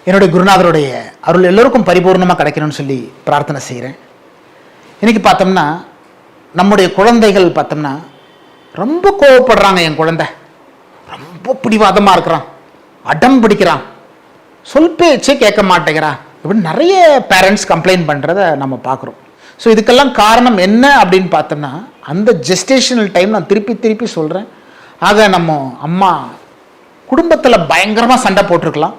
என்னுடைய குருநாதருடைய அருள் எல்லோருக்கும் பரிபூர்ணமாக கிடைக்கணும்னு சொல்லி பிரார்த்தனை செய்கிறேன். இன்றைக்கி பார்த்தோம்னா நம்முடைய குழந்தைகள் பார்த்தோம்னா ரொம்ப கோவப்படுறாங்க. என் குழந்தை ரொம்ப பிடிவாதமாக இருக்கிறான், அடம் பிடிக்கிறான், சொல் பேச்சே கேட்க மாட்டேங்கிறான் இப்படின்னு நிறைய பேரண்ட்ஸ் கம்ப்ளைண்ட் பண்ணுறதை நம்ம பார்க்குறோம். ஸோ இதுக்கெல்லாம் காரணம் என்ன அப்படின்னு பார்த்தோம்னா அந்த ஜெஸ்டேஷனல் டைம் நான் திருப்பி சொல்கிறேன். ஆக நம்ம அம்மா குடும்பத்தில் பயங்கரமாக சண்டை போட்டிருக்கலாம்.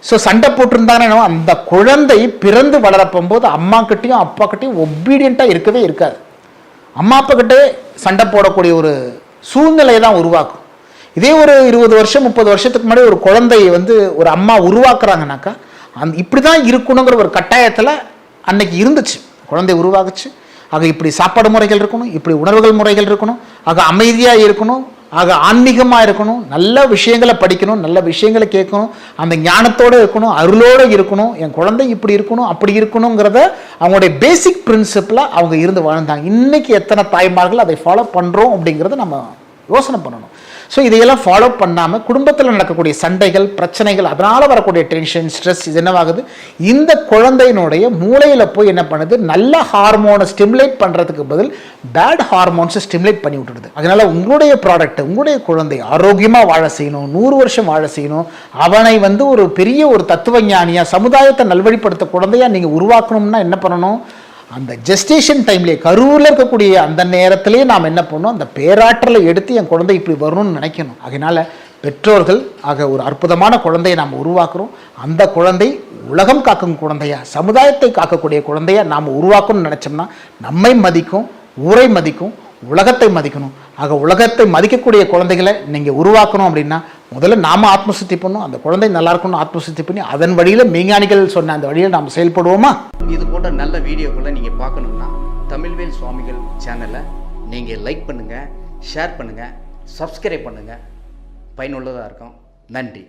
ஸோ சண்டை போட்டிருந்தாங்கன்னா அந்த குழந்தை பிறந்து வளரப்போகும்போது அம்மாக்கிட்டையும் அப்பாக்கிட்டையும் ஒபீடியண்ட்டாக இருக்கவே இருக்காது. அம்மா அப்பா கிட்டே சண்டை போடக்கூடிய ஒரு சூழ்நிலையை தான் உருவாக்கும். இதே ஒரு 20 வருஷம் 30 வருஷத்துக்கு முன்னாடி ஒரு குழந்தையை ஒரு அம்மா உருவாக்குறாங்கனாக்கா இப்படி தான் இருக்கணுங்கிற ஒரு கட்டாயத்தில் அன்னைக்கு இருந்துச்சு. குழந்தை உருவாகுச்சு. ஆக இப்படி சாப்பாடு முறைகள் இருக்கணும், இப்படி உணர்வுகள் முறைகள் இருக்கணும், ஆக அமைதியாக இருக்கணும், ஆக ஆன்மீகமாக இருக்கணும், நல்ல விஷயங்களை படிக்கணும், நல்ல விஷயங்களை கேட்கணும், அந்த ஞானத்தோடு இருக்கணும், அருளோடு இருக்கணும், என் குழந்தை இப்படி இருக்கணும் அப்படி இருக்கணுங்கிறத அவங்களுடைய பேசிக் பிரின்சிப்பில் அவங்க இருந்து வாழ்ந்தாங்க. இன்றைக்கி எத்தனை தாய்மார்கள் அதை ஃபாலோ பண்ணுறோம் அப்படிங்கிறத நம்ம யோசனை பண்ணணும். ஸோ இதையெல்லாம் ஃபாலோ பண்ணாமல் குடும்பத்தில் நடக்கக்கூடிய சண்டைகள், பிரச்சனைகள், அதனால் வரக்கூடிய டென்ஷன், ஸ்ட்ரெஸ் இது என்னவாகுது, இந்த குழந்தையினுடைய மூளையில் போய் என்ன பண்ணுது, நல்ல ஹார்மோனை ஸ்டிமுலேட் பண்ணுறதுக்கு பதில் பேட் ஹார்மோன்ஸை ஸ்டிமுலேட் பண்ணி விட்டுடுது. அதனால் உங்களுடைய ப்ராடக்ட், உங்களுடைய குழந்தை ஆரோக்கியமாக வாழ செய்யணும், 100 வருஷம் வாழ செய்யணும், அவனை ஒரு பெரிய ஒரு தத்துவ ஞானியாக சமுதாயத்தை நல்வழிப்படுத்த குழந்தையாக நீங்கள் உருவாக்கணும்னா என்ன பண்ணணும், அந்த ஜெஸ்டேஷன் டைம்லேயே கருவில் இருக்கக்கூடிய அந்த நேரத்திலே நாம் என்ன பண்ணணும், அந்த பேராற்றலை எடுத்து என் குழந்தை இப்படி வரணும்னு நினைக்கணும். அதனால் பெற்றோர்கள் ஒரு அற்புதமான குழந்தையை நாம் உருவாக்குறோம். அந்த குழந்தை உலகம் காக்கும் குழந்தையா, சமுதாயத்தை காக்கக்கூடிய குழந்தையா நாம் உருவாக்கணும்னு நினச்சோம்னா நம்மை மதிக்கும், ஊரை மதிக்கும், உலகத்தை மதிக்கணும். உலகத்தை மதிக்கக்கூடிய குழந்தைகளை நீங்கள் உருவாக்கணும் அப்படின்னா முதல்ல நாம் ஆத்மசுத்தி பண்ணணும், அந்த குழந்தை நல்லா இருக்கணும், ஆத்மசுத்தி பண்ணி அதன் வழியில் மெய்ஞானிகள் சொன்ன அந்த வழியில் நாம் செயல்படுவோமா. இது போன்ற நல்ல வீடியோக்களை நீங்கள் பார்க்கணுன்னா தமிழ்வேல் சுவாமிகள் சேனலை நீங்கள் லைக் பண்ணுங்கள், ஷேர் பண்ணுங்கள், சப்ஸ்கிரைப் பண்ணுங்கள். பயனுள்ளதாக இருக்கும். நன்றி.